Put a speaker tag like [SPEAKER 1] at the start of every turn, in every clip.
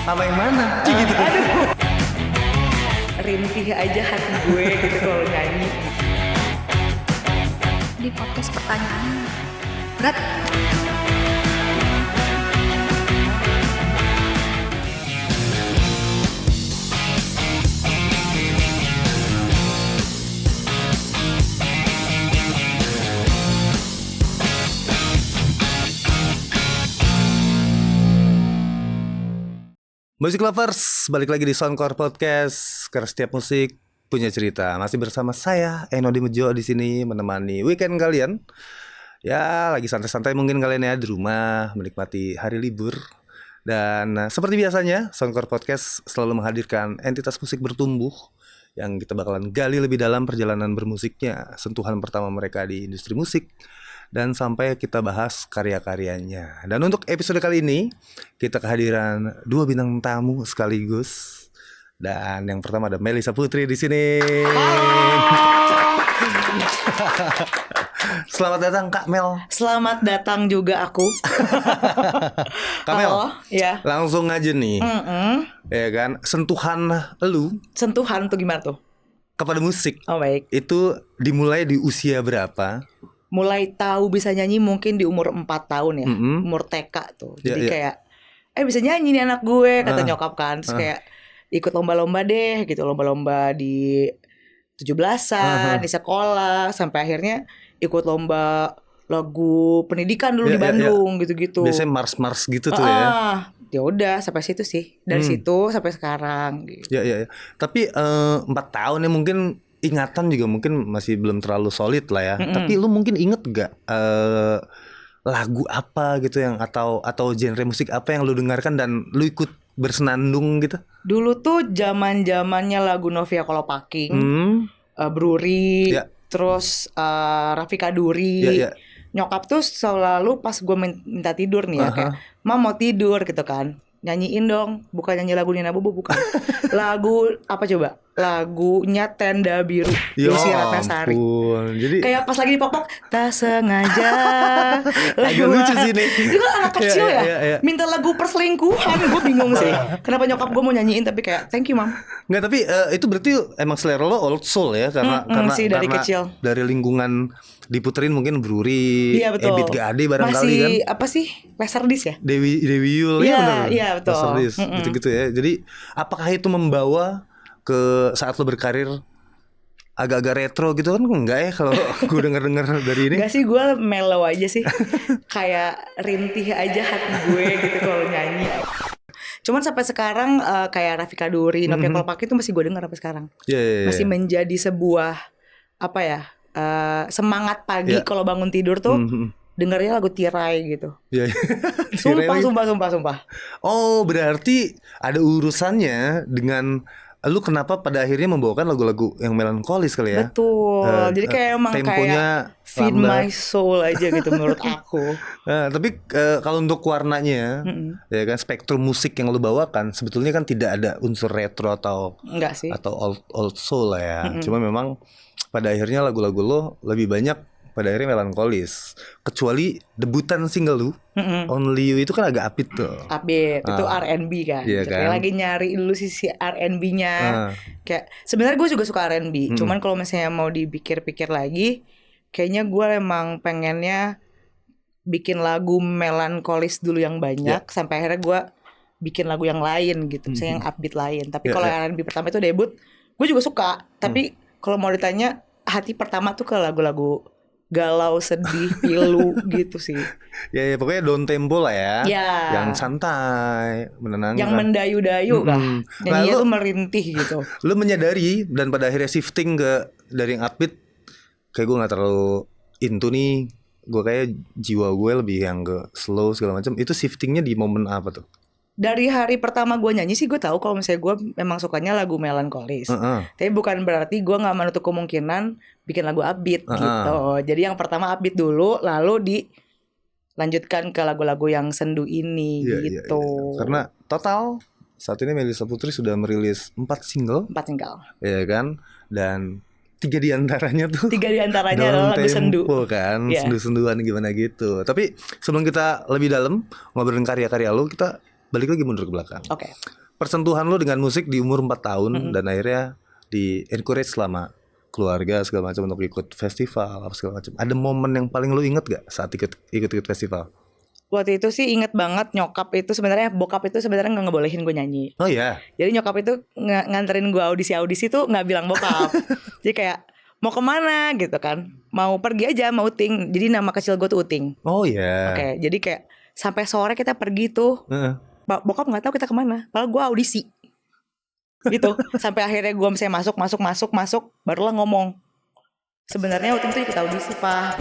[SPEAKER 1] Sama yang mana? Gitu.
[SPEAKER 2] Aduh, rintih aja hati gue gitu kalau nyanyi.
[SPEAKER 3] Di podcast pertanyaan berat.
[SPEAKER 1] Musik lovers, balik lagi di Soundcore Podcast. Karena setiap musik punya cerita. Masih bersama saya Eno Dimejo di sini menemani weekend kalian. Ya, lagi santai-santai mungkin kalian ya di rumah menikmati hari libur. Dan seperti biasanya, Soundcore Podcast selalu menghadirkan entitas musik bertumbuh yang kita bakalan gali lebih dalam perjalanan bermusiknya, sentuhan pertama mereka di industri musik, dan sampai kita bahas karya-karyanya. Dan untuk episode kali ini kita kehadiran dua bintang tamu sekaligus. Dan yang pertama ada Melisa Putri di sini. Selamat datang Kak Mel.
[SPEAKER 2] Selamat datang juga aku.
[SPEAKER 1] Kak Mel,
[SPEAKER 2] Halo, ya.
[SPEAKER 1] langsung aja nih. Ya kan, sentuhan lu
[SPEAKER 2] Sentuhan tuh gimana tuh?
[SPEAKER 1] kepada musik
[SPEAKER 2] Oh baik.
[SPEAKER 1] itu dimulai di usia berapa?
[SPEAKER 2] Mulai tahu bisa nyanyi mungkin di umur 4 tahun ya.
[SPEAKER 1] Mm-mm.
[SPEAKER 2] Umur TK tuh.
[SPEAKER 1] Ya,
[SPEAKER 2] Jadi
[SPEAKER 1] ya.
[SPEAKER 2] kayak bisa nyanyi nih anak gue, kata
[SPEAKER 1] Ah.
[SPEAKER 2] nyokap kan. Terus kayak ikut lomba-lomba deh gitu, lomba-lomba di 17-an, di sekolah, sampai akhirnya ikut lomba lagu pendidikan dulu
[SPEAKER 1] Ya,
[SPEAKER 2] di
[SPEAKER 1] ya, ya.
[SPEAKER 2] Bandung gitu-gitu.
[SPEAKER 1] Biasanya mars-mars gitu tuh ya.
[SPEAKER 2] Ya udah sampai situ sih. Dari situ sampai sekarang gitu.
[SPEAKER 1] Ya. Tapi 4 tahun ya mungkin ingatan juga mungkin masih belum terlalu solid lah ya. Tapi lu mungkin inget gak lagu apa gitu yang atau genre musik apa yang lu dengarkan dan lu ikut bersenandung gitu?
[SPEAKER 2] Dulu tuh zaman-zamannya lagu Novia Kolopaking, Bruri,
[SPEAKER 1] Ya.
[SPEAKER 2] terus Rafika Duri.
[SPEAKER 1] Ya.
[SPEAKER 2] Nyokap tuh selalu pas gue minta tidur nih ya, kayak "Ma mau tidur" gitu kan, nyanyiin dong, bukan nyanyi lagu Nina Bobo, bukan. Lagu apa coba? Lagunya Tenda Biru, Desi Ratnasari.
[SPEAKER 1] ampun. Jadi
[SPEAKER 2] Kayak pas lagi dipopok, tak sengaja.
[SPEAKER 1] agak lucu sih nih.
[SPEAKER 2] Itu kan anak kecil
[SPEAKER 1] Iya,
[SPEAKER 2] ya,
[SPEAKER 1] iya.
[SPEAKER 2] minta lagu perselingkuhan. Gue bingung sih, kenapa nyokap gue mau nyanyiin tapi kayak thank you mam.
[SPEAKER 1] Nggak, tapi itu berarti emang selera lo old soul ya, karena
[SPEAKER 2] sih, dari
[SPEAKER 1] karena
[SPEAKER 2] kecil.
[SPEAKER 1] dari lingkungan diputerin mungkin Bruri,
[SPEAKER 2] Iya betul.
[SPEAKER 1] Ebit Gade barangkali
[SPEAKER 2] masih
[SPEAKER 1] kan.
[SPEAKER 2] apa sih, Laserdisc ya?
[SPEAKER 1] Dewi Yul
[SPEAKER 2] Iya,
[SPEAKER 1] ya benar.
[SPEAKER 2] iya, betul.
[SPEAKER 1] Laserdisc, gitu-gitu ya. Jadi apakah itu membawa ke saat lo berkarir agak-agak retro gitu kan? Enggak ya kalau gue denger-denger dari ini.
[SPEAKER 2] Enggak sih, gue mellow aja sih. Kayak rintih aja hati gue gitu kalau nyanyi. Cuman sampai sekarang kayak Rafika Duri, Novia Kolopaking itu masih gue denger sampai sekarang.
[SPEAKER 1] Iya.
[SPEAKER 2] Masih menjadi sebuah apa ya, semangat pagi
[SPEAKER 1] Iya.
[SPEAKER 2] kalau bangun tidur tuh dengernya lagu Tirai gitu.
[SPEAKER 1] Iya.
[SPEAKER 2] Sumpah.
[SPEAKER 1] Oh, berarti ada urusannya dengan lu kenapa pada akhirnya membawakan lagu-lagu yang melankolis kali ya?
[SPEAKER 2] Betul. Jadi kayak emang
[SPEAKER 1] temponya
[SPEAKER 2] kayak feed
[SPEAKER 1] lambat.
[SPEAKER 2] my soul aja gitu menurut aku.
[SPEAKER 1] Tapi kalau untuk warnanya, ya kan spektrum musik yang lu bawakan sebetulnya kan tidak ada unsur retro atau
[SPEAKER 2] Enggak sih.
[SPEAKER 1] old soul lah ya. Cuma memang pada akhirnya lagu-lagu lo lebih banyak pada akhirnya melankolis. Kecuali debutan single lu, Only You itu kan agak upbeat tuh.
[SPEAKER 2] Upbeat itu R&B kan.
[SPEAKER 1] Iya
[SPEAKER 2] Kayak
[SPEAKER 1] kan?
[SPEAKER 2] lagi nyari dulu sisi R&B-nya. Kayak sebenarnya gue juga suka R&B. Cuman kalau misalnya mau dipikir-pikir lagi, kayaknya gue emang pengennya bikin lagu melankolis dulu yang banyak sampai akhirnya gue bikin lagu yang lain gitu. Misalnya yang upbeat lain. Tapi kalau R&B pertama itu debut, gue juga suka. Tapi kalau mau ditanya, hati pertama tuh ke lagu-lagu galau, sedih, pilu gitu sih.
[SPEAKER 1] Ya pokoknya down tempo lah ya.
[SPEAKER 2] Ya.
[SPEAKER 1] Yang santai, menenangkan.
[SPEAKER 2] Yang mendayu-dayu lah. Nyanyinya
[SPEAKER 1] Lalu-
[SPEAKER 2] tuh merintih gitu.
[SPEAKER 1] Lu menyadari dan pada akhirnya shifting ke dari yang upbeat, kayak gue nggak terlalu into nih. Gue kayak jiwa gue lebih yang ke slow segala macam. Itu shiftingnya di momen apa tuh?
[SPEAKER 2] Dari hari pertama gue nyanyi sih gue tahu kalau misalnya gue memang sukanya lagu melankolis. Tapi bukan berarti gue nggak menutup kemungkinan bikin lagu upbeat gitu. Jadi yang pertama upbeat dulu, lalu dilanjutkan ke lagu-lagu yang sendu ini gitu.
[SPEAKER 1] Iya. Karena total saat ini Melisa Putri sudah merilis 4 single,
[SPEAKER 2] 4 single.
[SPEAKER 1] ya kan? Dan 3 diantaranya tuh
[SPEAKER 2] 3 diantaranya adalah lagu sendu.
[SPEAKER 1] kan,
[SPEAKER 2] Yeah.
[SPEAKER 1] sendu-senduan gimana gitu. Tapi sebelum kita lebih dalam ngobrolin karya-karya lu, kita balik lagi mundur ke belakang.
[SPEAKER 2] Oke.
[SPEAKER 1] Persentuhan lo dengan musik di umur 4 tahun dan akhirnya di encourage selama keluarga segala macam untuk ikut festival apa segala macam. Ada momen yang paling lo inget gak saat ikut festival?
[SPEAKER 2] Waktu itu sih inget banget bokap itu sebenarnya nggak ngebolehin gue nyanyi.
[SPEAKER 1] Oh ya.
[SPEAKER 2] Jadi nyokap itu nganterin gue audisi tuh nggak bilang bokap. Jadi kayak mau kemana gitu kan, mau pergi aja, mau Uting. Jadi nama kecil gue tuh Uting.
[SPEAKER 1] Oh ya.
[SPEAKER 2] Oke, jadi kayak sampai sore kita pergi tuh. Bokap nggak tahu kita kemana, padahal gue audisi. Gitu. Sampai akhirnya gue misalnya masuk, barulah ngomong. Sebenarnya Uting tuh ikut audisi, Pak.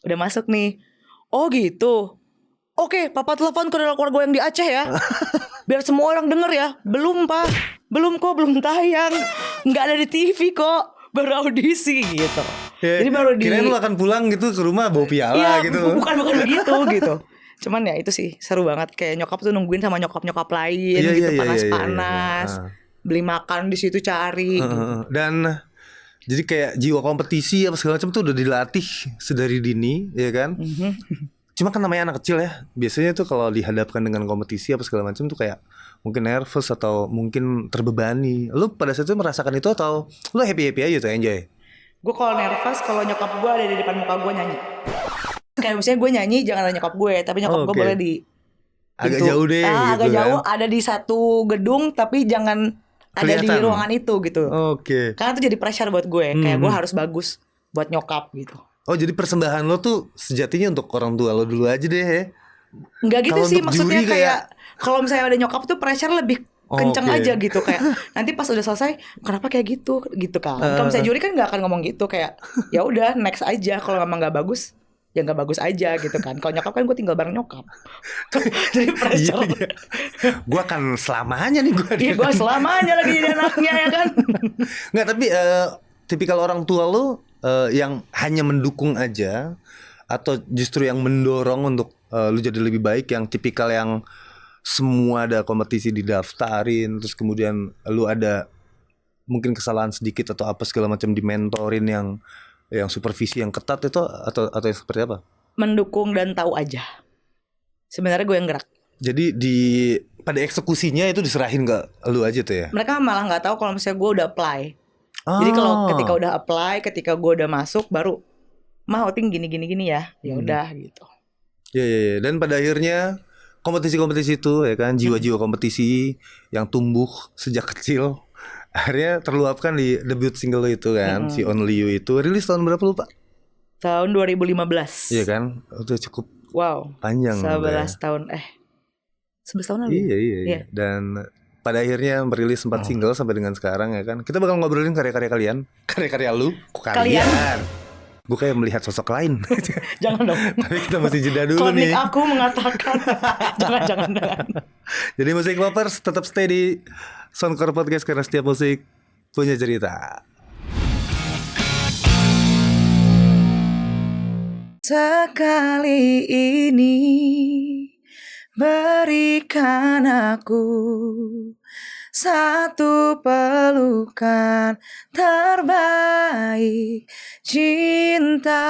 [SPEAKER 2] Udah masuk nih. Oh gitu. Oke, papa telepon ke keluarga yang di Aceh ya. Biar semua orang denger ya. Belum, Pak. Belum tayang. Nggak ada di TV kok. Baru audisi gitu.
[SPEAKER 1] Ya,
[SPEAKER 2] jadi baru
[SPEAKER 1] kirain lu akan pulang gitu ke rumah bawa piala gitu.
[SPEAKER 2] Bukan begitu gitu. Cuman ya itu sih seru banget. Kayak nyokap tuh nungguin sama nyokap lain gitu, panas-panas. Beli makan di situ cari gitu.
[SPEAKER 1] Dan jadi kayak jiwa kompetisi apa segala macam tuh udah dilatih sedari dini, ya kan? Cuma kan namanya anak kecil ya. Biasanya tuh kalau dihadapkan dengan kompetisi apa segala macam tuh kayak mungkin nervous atau mungkin terbebani. Lu pada saat itu merasakan itu atau lu happy aja tuh, enjoy?
[SPEAKER 2] Gue kalau nervous kalau nyokap gue ada di depan muka gue nyanyi. Kayak misalnya gue nyanyi jangan ada nyokap gue, tapi nyokap gue boleh di
[SPEAKER 1] agak jauh deh gitu
[SPEAKER 2] agak jauh,
[SPEAKER 1] kan?
[SPEAKER 2] ada di satu gedung tapi jangan ada di ruangan itu gitu. Karena itu jadi pressure buat gue. Kayak gue harus bagus buat nyokap gitu.
[SPEAKER 1] Oh jadi persembahan lo tuh sejatinya untuk orang tua lo dulu aja deh ya?
[SPEAKER 2] Enggak gitu
[SPEAKER 1] Kalo
[SPEAKER 2] sih,
[SPEAKER 1] untuk
[SPEAKER 2] maksudnya
[SPEAKER 1] juri
[SPEAKER 2] kayak kalau misalnya ada nyokap tuh pressure lebih kenceng aja gitu. Kayak nanti pas udah selesai kenapa kayak gitu kan. Kalau misalnya juri kan gak akan ngomong gitu. Kayak ya udah next aja, kalau memang gak bagus ya gak bagus aja gitu kan. Kalau nyokap kan gue tinggal bareng nyokap. Jadi pressure.
[SPEAKER 1] Gue akan selamanya nih gue.
[SPEAKER 2] Iya gue selamanya lagi jadi anaknya ya kan.
[SPEAKER 1] Nggak, tapi tipikal orang tua lo yang hanya mendukung aja atau justru yang mendorong untuk lu jadi lebih baik, yang tipikal yang semua ada kompetisi didaftarin, terus kemudian lu ada mungkin kesalahan sedikit atau apa segala macam dimentorin yang supervisi yang ketat itu atau yang seperti apa?
[SPEAKER 2] Mendukung dan tahu aja. Sebenarnya gue yang gerak.
[SPEAKER 1] Jadi pada eksekusinya itu diserahin ke lu aja tuh ya? Mereka
[SPEAKER 2] malah nggak tahu kalau misalnya gue udah apply. Jadi kalau ketika udah apply, ketika gue udah masuk, baru Uting gini ya, ya udah gitu.
[SPEAKER 1] Ya. Dan pada akhirnya kompetisi itu ya kan, jiwa-jiwa kompetisi yang tumbuh sejak kecil akhirnya terluapkan di debut single lo itu kan, si Only You itu rilis tahun berapa lupa?
[SPEAKER 2] Tahun 2015.
[SPEAKER 1] Iya kan, itu cukup panjang.
[SPEAKER 2] 11 tahun 11 tahun lalu.
[SPEAKER 1] Iya. Dan pada akhirnya merilis 4 single sampai dengan sekarang ya kan. Kita bakal ngobrolin karya-karya kalian, karya-karya lu. Kalian. Gue kayak melihat sosok lain.
[SPEAKER 2] Jangan dong.
[SPEAKER 1] Tapi kita masih jeda dulu nih.
[SPEAKER 2] Klinik aku mengatakan jangan.
[SPEAKER 1] Jadi musik lovers tetap stay di Soundcore Podcast karena setiap musik punya cerita.
[SPEAKER 2] Sekali ini berikan aku satu pelukan terbaik cinta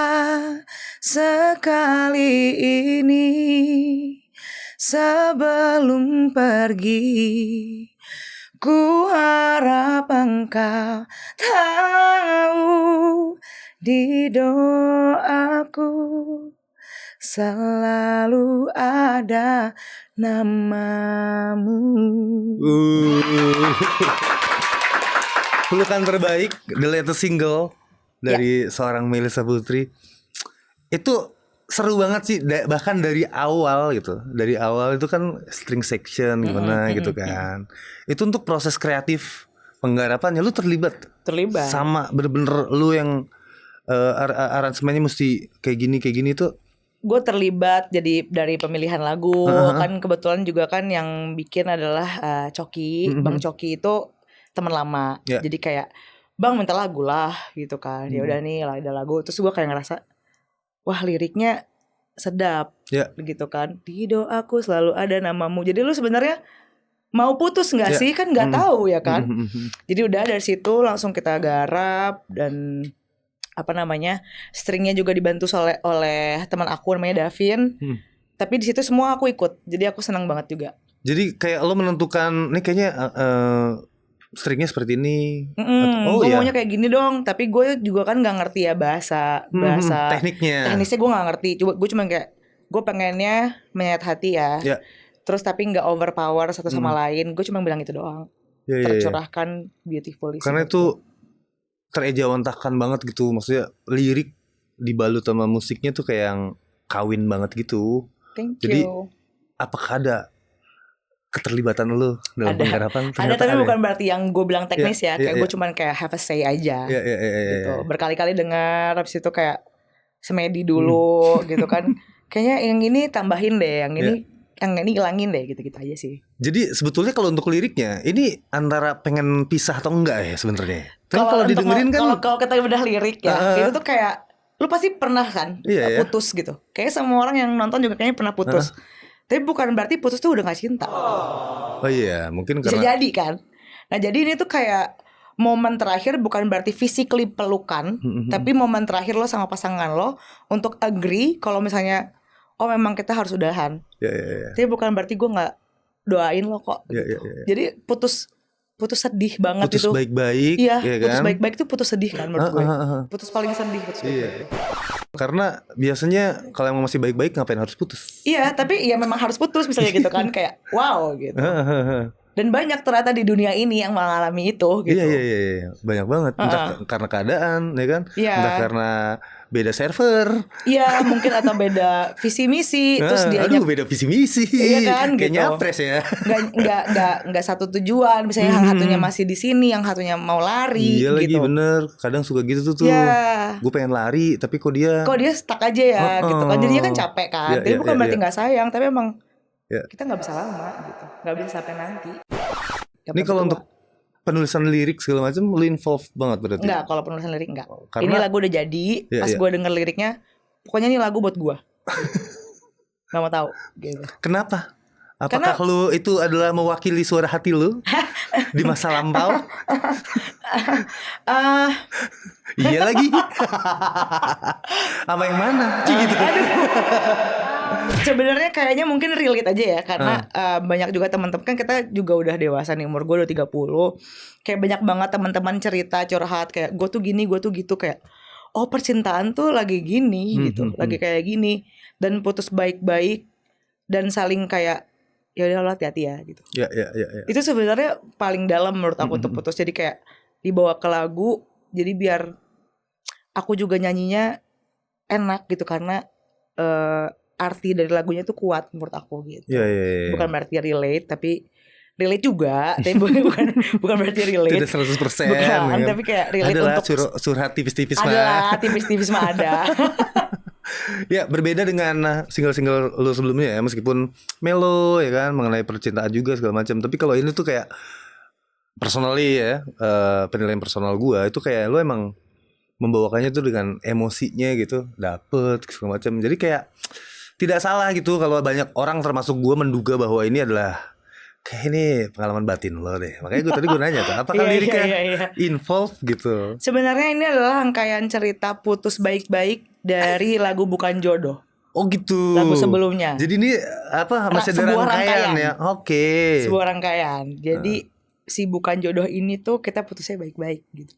[SPEAKER 2] sekali ini sebelum pergi. Ku harap engkau tahu di doaku selalu ada namamu.
[SPEAKER 1] Pelukan terbaik, the latest single dari seorang Melissa Putri. Itu seru banget sih, bahkan dari awal gitu. Dari awal itu kan string section gimana gitu kan. Itu untuk proses kreatif penggarapannya lu terlibat. Sama bener-bener lu yang aransemennya mesti kayak gini tuh.
[SPEAKER 2] Gue terlibat jadi dari pemilihan lagu. Kan kebetulan juga kan yang bikin adalah Coki. Bang Coki itu teman lama. Jadi kayak Bang minta lagu lah gitu kan. Ya udah nih ada lagu. Terus gue kayak ngerasa wah liriknya sedap begitu kan. Di doaku selalu ada namamu. Jadi lu sebenarnya mau putus nggak sih kan nggak tahu ya kan. Jadi udah dari situ langsung kita garap. Dan stringnya juga dibantu oleh teman aku namanya Davin. Tapi di situ semua aku ikut. Jadi aku senang banget juga.
[SPEAKER 1] Jadi kayak lo menentukan nih kayaknya stringnya seperti ini.
[SPEAKER 2] Gue maunya kayak gini dong. Tapi gue juga kan nggak ngerti ya bahasa
[SPEAKER 1] tekniknya.
[SPEAKER 2] Teknisnya gue nggak ngerti. Gue cuma kayak gue pengennya menyayat hati ya. Terus tapi nggak overpower satu sama lain. Gue cuma bilang itu doang. Tercurahkan beautiful.
[SPEAKER 1] Karena itu terejawantahkan banget gitu. Maksudnya lirik dibalut sama musiknya tuh kayak yang kawin banget gitu.
[SPEAKER 2] Thank you.
[SPEAKER 1] Jadi apakah ada keterlibatan lo dalam penggarapan?
[SPEAKER 2] Ada tapi bukan berarti yang gue bilang teknis ya. Kayak gue cuman kayak have a say aja. Gitu. Berkali-kali dengar, habis itu kayak semedi dulu gitu kan. Kayaknya yang ini tambahin deh, yang ini hilangin deh, gitu-gitu aja sih.
[SPEAKER 1] Jadi sebetulnya kalau untuk liriknya ini antara pengen pisah atau enggak ya sebenarnya? Kalau didengerin kan
[SPEAKER 2] kalau kita bedah lirik ya, itu tuh kayak lu pasti pernah kan putus gitu. Kayaknya semua orang yang nonton juga kayaknya pernah putus. Tapi bukan berarti putus tuh udah gak cinta.
[SPEAKER 1] Oh iya, mungkin
[SPEAKER 2] bisa
[SPEAKER 1] karena
[SPEAKER 2] jadi kan. Nah jadi ini tuh kayak momen terakhir bukan berarti physically pelukan, tapi momen terakhir lo sama pasangan lo untuk agree kalau misalnya memang kita harus udahan. Tapi bukan berarti gue nggak doain lo kok. Jadi putus sedih banget
[SPEAKER 1] putus
[SPEAKER 2] itu.
[SPEAKER 1] Baik-baik.
[SPEAKER 2] Iya,
[SPEAKER 1] ya
[SPEAKER 2] putus
[SPEAKER 1] kan?
[SPEAKER 2] baik-baik itu putus sedih kan menurut gue. Putus paling sedih.
[SPEAKER 1] Karena biasanya kalau emang masih baik-baik ngapain harus putus?
[SPEAKER 2] Iya, tapi ya memang harus putus misalnya gitu kan, kayak wow gitu. Dan banyak ternyata di dunia ini yang mengalami itu gitu.
[SPEAKER 1] Iya. Banyak banget. Entah karena keadaan, ya kan? Entah karena beda server.
[SPEAKER 2] Iya, mungkin atau beda visi misi. Terus dianya
[SPEAKER 1] beda visi misi.
[SPEAKER 2] Iya kan,
[SPEAKER 1] kayak
[SPEAKER 2] gitu.
[SPEAKER 1] nyapres ya.
[SPEAKER 2] Nggak satu tujuan. Misalnya yang satunya masih di sini, yang satunya mau lari.
[SPEAKER 1] Iya
[SPEAKER 2] gitu.
[SPEAKER 1] lagi bener. Kadang suka gitu tuh. Gue pengen lari, tapi kok dia
[SPEAKER 2] stuck aja ya, gitu kan. Jadinya kan capek kan. Tapi bukan berarti nggak sayang, tapi emang kita nggak bisa lama gitu, nggak bisa sampai nanti.
[SPEAKER 1] Ini kalau untuk penulisan lirik segala macam lu involved banget berarti?
[SPEAKER 2] Enggak, kalau penulisan lirik enggak.
[SPEAKER 1] Karena,
[SPEAKER 2] ini lagu udah jadi, pas gue denger liriknya, pokoknya ini lagu buat gue. Gak mau tahu gitu.
[SPEAKER 1] Kenapa? Apakah lu itu adalah mewakili suara hati lu di masa lampau? Iya lagi. Sama yang mana? Gitu.
[SPEAKER 2] Sebenarnya kayaknya mungkin relate aja ya, karena banyak juga teman-teman, kan kita juga udah dewasa nih, umur gue udah 30. Kayak banyak banget teman-teman cerita curhat kayak gue tuh gini, gue tuh gitu, kayak percintaan tuh lagi gini gitu, lagi kayak gini, dan putus baik-baik dan saling kayak ya udah hati-hati ya gitu.
[SPEAKER 1] Ya.
[SPEAKER 2] Itu sebenarnya paling dalam menurut aku tuh putus. Jadi kayak dibawa ke lagu, jadi biar aku juga nyanyinya enak gitu, karena arti dari lagunya tuh kuat menurut aku gitu.
[SPEAKER 1] Iya.
[SPEAKER 2] Bukan berarti relate, tapi relate juga, tapi bukan berarti relate.
[SPEAKER 1] Tidak 100%.
[SPEAKER 2] Bukan, tapi kayak relate
[SPEAKER 1] adalah
[SPEAKER 2] untuk
[SPEAKER 1] curhat tipis-tipis mah.
[SPEAKER 2] Adalah tipis-tipis mah ada.
[SPEAKER 1] Ya berbeda dengan single-single lu sebelumnya ya, meskipun melo ya kan, mengenai percintaan juga segala macam. Tapi kalau ini tuh kayak personally ya, penilaian personal gua itu kayak lu emang membawakannya tuh dengan emosinya gitu, dapet segala macam. Jadi kayak tidak salah gitu kalau banyak orang termasuk gue menduga bahwa ini adalah kayak ini pengalaman batin lo deh. Makanya gue nanya tuh, apakah liriknya involved gitu?
[SPEAKER 2] Sebenarnya ini adalah rangkaian cerita putus baik-baik dari lagu Bukan Jodoh.
[SPEAKER 1] Oh gitu.
[SPEAKER 2] Lagu sebelumnya.
[SPEAKER 1] Jadi ini apa, masih ada rangkaian ya? Oke.
[SPEAKER 2] Sebuah rangkaian. Jadi si Bukan Jodoh ini tuh kita putusnya baik-baik gitu.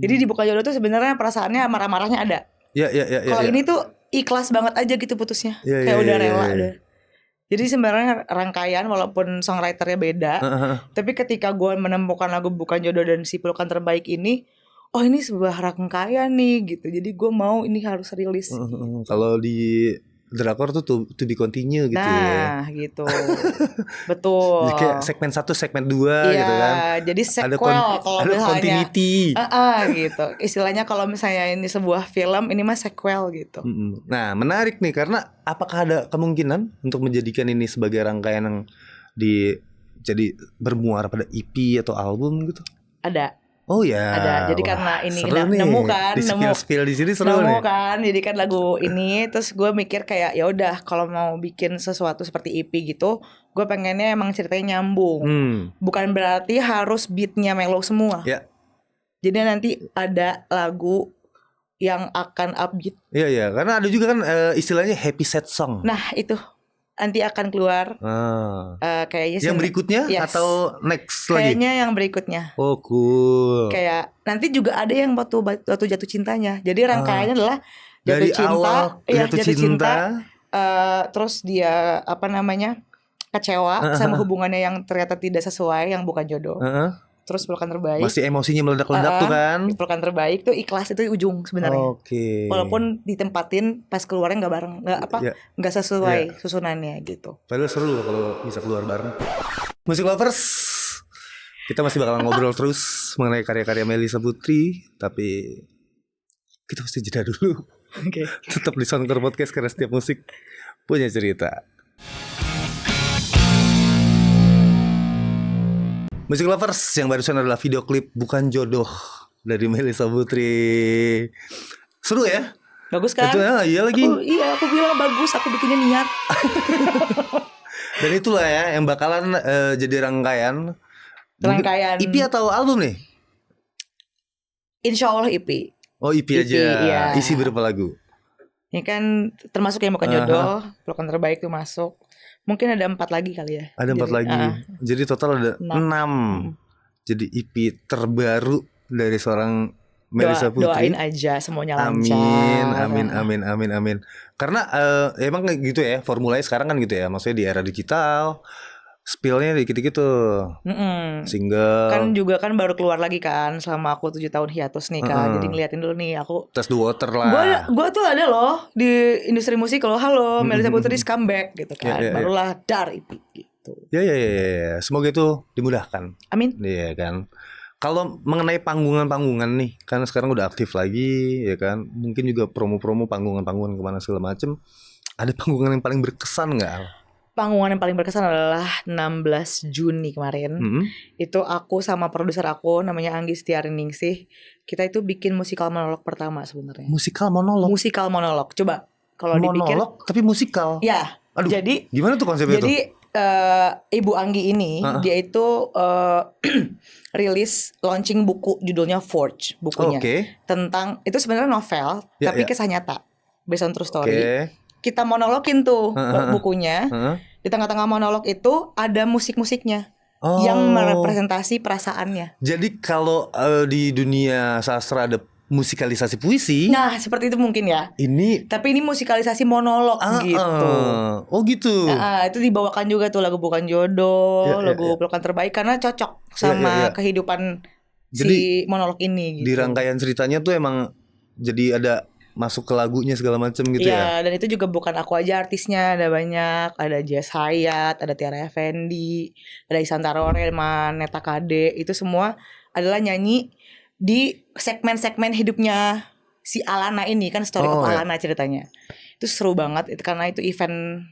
[SPEAKER 2] Jadi di Bukan Jodoh tuh sebenarnya perasaannya marah-marahnya ada.
[SPEAKER 1] Ya.
[SPEAKER 2] Kalau ini tuh ikhlas banget aja gitu putusnya. Kayak udah rela udah. Jadi sebenarnya rangkaian walaupun songwriternya beda, tapi ketika gue menemukan lagu Bukan Jodoh dan si Pelukan Terbaik ini, ini sebuah rangkaian nih gitu. Jadi gue mau ini harus rilis.
[SPEAKER 1] Kalau di drakor tuh to be continue gitu ya.
[SPEAKER 2] Nah gitu. Betul.
[SPEAKER 1] Jadi kayak segmen 1, segmen 2 gitu kan.
[SPEAKER 2] Jadi sequel kalau misalnya
[SPEAKER 1] continuity.
[SPEAKER 2] Gitu. Istilahnya kalau misalnya ini sebuah film, ini mah sequel gitu.
[SPEAKER 1] Nah menarik nih, karena apakah ada kemungkinan untuk menjadikan ini sebagai rangkaian yang jadi bermuara pada EP atau album gitu?
[SPEAKER 2] Ada.
[SPEAKER 1] Oh ya.
[SPEAKER 2] Ada. Jadi karena ini nemu
[SPEAKER 1] di sini seru nih.
[SPEAKER 2] Kan. Jadi kan lagu ini, terus gue mikir kayak ya udah kalau mau bikin sesuatu seperti EP gitu, gue pengennya emang ceritanya nyambung. Bukan berarti harus beatnya mellow semua.
[SPEAKER 1] Ya.
[SPEAKER 2] Jadi nanti ada lagu yang akan upbeat.
[SPEAKER 1] Iya, karena ada juga kan istilahnya happy sad song.
[SPEAKER 2] Nah itu nanti akan keluar. Kayaknya sih
[SPEAKER 1] Yang berikutnya
[SPEAKER 2] yes.
[SPEAKER 1] atau next lagi?
[SPEAKER 2] Kayaknya yang berikutnya.
[SPEAKER 1] Oh cool.
[SPEAKER 2] Kayak nanti juga ada yang waktu jatuh cintanya. Jadi rangkaiannya adalah jatuh
[SPEAKER 1] Dari
[SPEAKER 2] cinta,
[SPEAKER 1] awal jatuh cinta.
[SPEAKER 2] Terus dia kecewa sama hubungannya yang ternyata tidak sesuai, yang bukan jodoh. Terus pelukan terbaik.
[SPEAKER 1] Masih emosinya meledak-ledak tuh kan.
[SPEAKER 2] Pelukan terbaik tuh ikhlas itu ujung sebenarnya.
[SPEAKER 1] Oke.
[SPEAKER 2] Walaupun ditempatin pas keluarnya nggak bareng, nggak sesuai susunannya gitu.
[SPEAKER 1] Padahal seru loh kalau bisa keluar bareng. Musik lovers, kita masih bakal ngobrol terus mengenai karya-karya Melisa Putri, tapi kita mesti jeda dulu.
[SPEAKER 2] Oke.
[SPEAKER 1] Tetap di Soundcore Podcast karena setiap musik punya cerita. Musik lovers, yang barusan adalah video klip Bukan Jodoh dari Melisa Putri. Seru ya?
[SPEAKER 2] Bagus kan?
[SPEAKER 1] Itu iya lagi.
[SPEAKER 2] Aku bilang bagus, aku bikinnya niat.
[SPEAKER 1] Dan itulah ya yang bakalan jadi rangkaian. EP atau album nih?
[SPEAKER 2] Insya Allah EP.
[SPEAKER 1] Oh EP aja.
[SPEAKER 2] Iya.
[SPEAKER 1] Isi berapa lagu?
[SPEAKER 2] Ini kan termasuk yang Bukan Jodoh, Pelukan Terbaik tuh masuk. Mungkin ada 4 lagi kali ya.
[SPEAKER 1] Ada 4 lagi. Jadi total ada 6. Jadi EP terbaru dari seorang Melisa Putri.
[SPEAKER 2] Doain aja semuanya lancar.
[SPEAKER 1] Amin. Karena emang gitu ya, formulanya sekarang kan gitu ya. Maksudnya di era digital, spillnya dikit-dikit tuh. Single.
[SPEAKER 2] Kan juga kan baru keluar lagi kan selama aku 7 tahun hiatus nih kan. Jadi ngeliatin dulu nih aku.
[SPEAKER 1] Test the water lah.
[SPEAKER 2] Gue tuh ada loh di industri musik kalau halo Melisa Putri comeback gitu kan. Barulah dar EP gitu.
[SPEAKER 1] Ya. Semoga itu dimudahkan.
[SPEAKER 2] Amin.
[SPEAKER 1] Iya kan. Kalau mengenai panggungan-panggungan nih, kan sekarang udah aktif lagi ya kan. Mungkin juga promo-promo panggungan-panggungan kemana segala macem. Ada panggungan yang paling berkesan nggak?
[SPEAKER 2] Panggungan yang paling berkesan adalah 16 Juni kemarin. Itu aku sama produser aku namanya Anggi Setiariningsih. Kita itu bikin musikal monolog pertama sebenarnya.
[SPEAKER 1] Musikal monolog.
[SPEAKER 2] Coba kalau dipikir.
[SPEAKER 1] Monolog tapi musikal.
[SPEAKER 2] Ya.
[SPEAKER 1] Aduh,
[SPEAKER 2] jadi
[SPEAKER 1] gimana tuh konsepnya
[SPEAKER 2] jadi,
[SPEAKER 1] tuh?
[SPEAKER 2] Ibu Anggi ini dia itu rilis launching buku judulnya Forge bukunya. Tentang itu sebenarnya novel tapi kisah nyata based on true story. Kita monologin tuh bukunya. Di tengah-tengah monolog itu ada musik-musiknya yang merepresentasi perasaannya.
[SPEAKER 1] Jadi kalau di dunia sastra ada musikalisasi puisi.
[SPEAKER 2] Nah, seperti itu mungkin ya. Tapi ini musikalisasi monolog gitu.
[SPEAKER 1] Oh gitu.
[SPEAKER 2] Itu dibawakan juga tuh lagu Bukan Jodoh, lagu Pelukan Terbaik karena cocok sama kehidupan si monolog ini gitu.
[SPEAKER 1] Di rangkaian ceritanya tuh emang jadi ada masuk ke lagunya segala macam gitu ya.
[SPEAKER 2] Dan itu juga bukan aku aja artisnya, ada banyak, ada Jess Hayat, ada Tiara Effendi, ada Isantara Oreman, Neta Kade, itu semua adalah nyanyi di segmen-segmen hidupnya si Alana ini kan story of Alana ceritanya. Itu seru banget itu karena itu event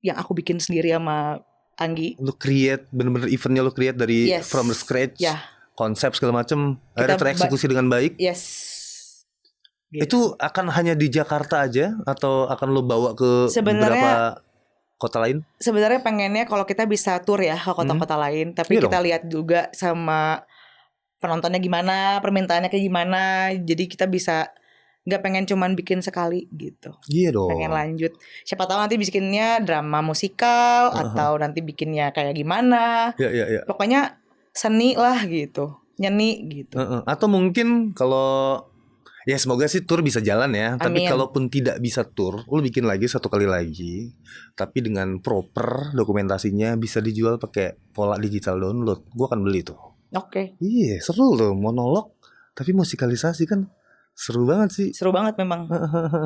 [SPEAKER 2] yang aku bikin sendiri sama Anggi.
[SPEAKER 1] Lu create bener-bener eventnya lu create dari from the scratch. Konsep segala macam akhirnya tereksekusi dengan baik. Gitu. Itu akan hanya di Jakarta aja atau akan lo bawa ke beberapa kota lain? Sebenarnya
[SPEAKER 2] pengennya kalau kita bisa tour ya ke kota-kota lain, tapi kita lihat juga sama penontonnya gimana, permintaannya kayak gimana. Jadi kita bisa nggak pengen cuman bikin sekali gitu.
[SPEAKER 1] Iya dong.
[SPEAKER 2] Pengen lanjut. Siapa tahu nanti bikinnya drama musikal atau nanti bikinnya kayak gimana.
[SPEAKER 1] Iya.
[SPEAKER 2] Pokoknya seni lah gitu, nyeni gitu.
[SPEAKER 1] Atau mungkin kalau ya semoga sih tour bisa jalan ya. Tapi kalaupun tidak bisa tour, lu bikin lagi 1 kali lagi. Tapi dengan proper dokumentasinya bisa dijual pakai pola digital download. Gua akan beli tuh. Iya seru loh monolog. Tapi musikalisasi kan seru banget sih.
[SPEAKER 2] Seru banget memang.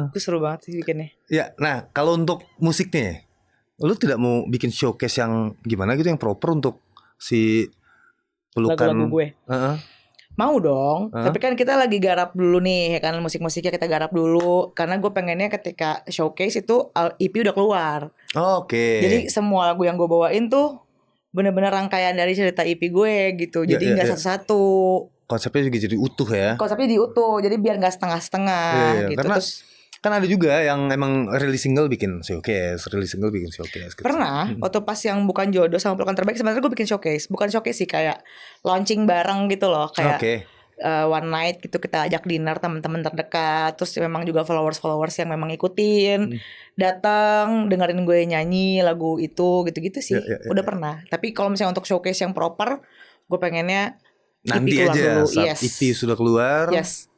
[SPEAKER 2] Itu seru banget sih bikinnya.
[SPEAKER 1] Ya nah kalau untuk musiknya, lu tidak mau bikin showcase yang gimana gitu, yang proper untuk si pelukan
[SPEAKER 2] lagu-lagu gue? Mau dong, tapi kan kita lagi garap dulu nih, kan musik-musiknya kita garap dulu. Karena gue pengennya ketika showcase itu EP udah keluar. Jadi semua lagu yang gue bawain tuh bener-bener rangkaian dari cerita EP gue gitu. Jadi gak satu-satu.
[SPEAKER 1] Konsepnya juga jadi utuh ya.
[SPEAKER 2] Konsepnya diutuh, jadi biar gak setengah-setengah gitu.
[SPEAKER 1] Karena kan ada juga yang emang rilis single bikin showcase, gitu.
[SPEAKER 2] Pernah, waktu pas yang Bukan Jodoh sama Pelukan Terbaik sebenarnya gue bikin showcase. Bukan showcase sih, kayak launching bareng gitu loh. Kayak one night gitu, kita ajak dinner teman-teman terdekat, terus memang juga followers yang memang ikutin datang dengerin gue nyanyi lagu itu gitu-gitu sih. Udah pernah. Tapi kalau misalnya untuk showcase yang proper, gue pengennya
[SPEAKER 1] Nanti
[SPEAKER 2] EP keluar
[SPEAKER 1] aja
[SPEAKER 2] dulu.
[SPEAKER 1] saat EP sudah keluar,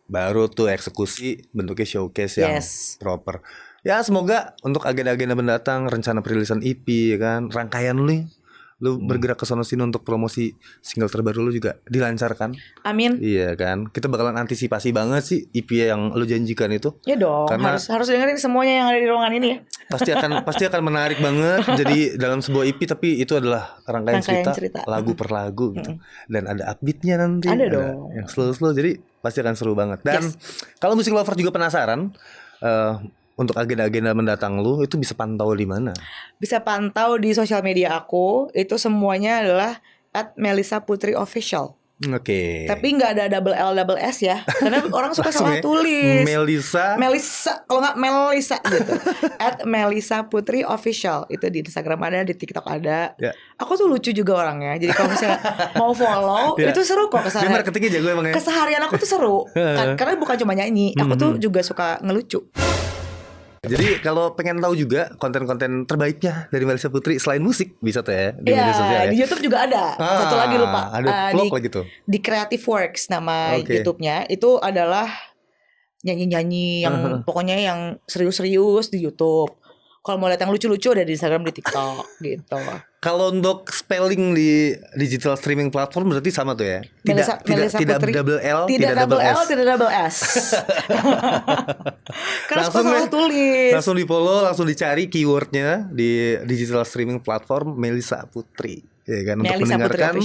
[SPEAKER 1] baru tuh eksekusi bentuknya showcase yang proper. Ya semoga untuk agenda-agenda mendatang, rencana perilisan EP ya kan, rangkaian lu bergerak ke sono sini untuk promosi single terbaru lu juga dilancarkan.
[SPEAKER 2] Amin.
[SPEAKER 1] Iya kan, kita bakalan antisipasi banget sih EP yang lu janjikan itu.
[SPEAKER 2] Ya dong,
[SPEAKER 1] karena
[SPEAKER 2] harus dengerin semuanya yang ada di ruangan ini ya.
[SPEAKER 1] Pasti akan menarik banget. Jadi dalam sebuah EP tapi itu adalah rangkaian cerita lagu per lagu gitu. Dan ada upbeatnya nanti.
[SPEAKER 2] Ada dong.
[SPEAKER 1] Yang slow jadi pasti akan seru banget. Dan kalau musik lover juga penasaran untuk agenda-agenda mendatang lu itu bisa pantau di mana?
[SPEAKER 2] Bisa pantau di sosial media aku. Itu semuanya adalah @melisa_putri_official.
[SPEAKER 1] Oke.
[SPEAKER 2] Tapi nggak ada double L double S ya, karena orang suka salah tulis. Melisa, kalau nggak Melisa gitu. @melisa_putri_official itu di Instagram ada, di TikTok ada. Aku tuh lucu juga orangnya. Jadi kalau misalnya mau follow itu seru kok keseharian.
[SPEAKER 1] Marketingnya jago emang ya.
[SPEAKER 2] Keseharian aku tuh seru, karena bukan cuma nyanyi. Aku tuh juga suka ngelucu.
[SPEAKER 1] Jadi kalau pengen tahu juga konten-konten terbaiknya dari Melisa Putri selain musik bisa tuh ya di media sosial ya.
[SPEAKER 2] Di YouTube juga ada. Satu lagi lupa.
[SPEAKER 1] Ada vlog lagi tuh.
[SPEAKER 2] Di Creative Works nama YouTube-nya itu adalah nyanyi-nyanyi yang pokoknya yang serius-serius di YouTube. Kalau mau lihat yang lucu-lucu ada di Instagram, di TikTok gitu.
[SPEAKER 1] Kalau untuk spelling di digital streaming platform berarti sama tuh ya.
[SPEAKER 2] Melisa Putri,
[SPEAKER 1] double L,
[SPEAKER 2] tidak double S. Tidak double S. Karena suka salah tulis.
[SPEAKER 1] Langsung di-follow, langsung dicari keywordnya di digital streaming platform Melisa Putri. Ya kan, untuk mendengarkan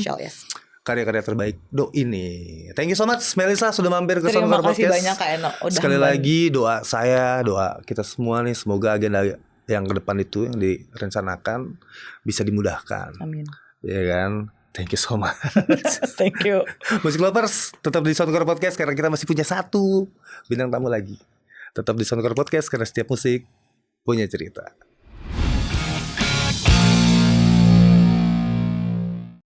[SPEAKER 1] karya-karya terbaik ini. Thank you so much Melisa sudah mampir ke Soundcore Podcast.
[SPEAKER 2] Terima kasih banyak Kak Eno.
[SPEAKER 1] Sekali lagi doa kita semua nih, semoga agenda yang ke depan itu yang direncanakan bisa dimudahkan.
[SPEAKER 2] Amin.
[SPEAKER 1] Ya kan? Thank you so much.
[SPEAKER 2] Thank you.
[SPEAKER 1] Musik lovers, tetap di Soundcore Podcast karena kita masih punya satu bintang tamu lagi. Tetap di Soundcore Podcast karena setiap musik punya cerita.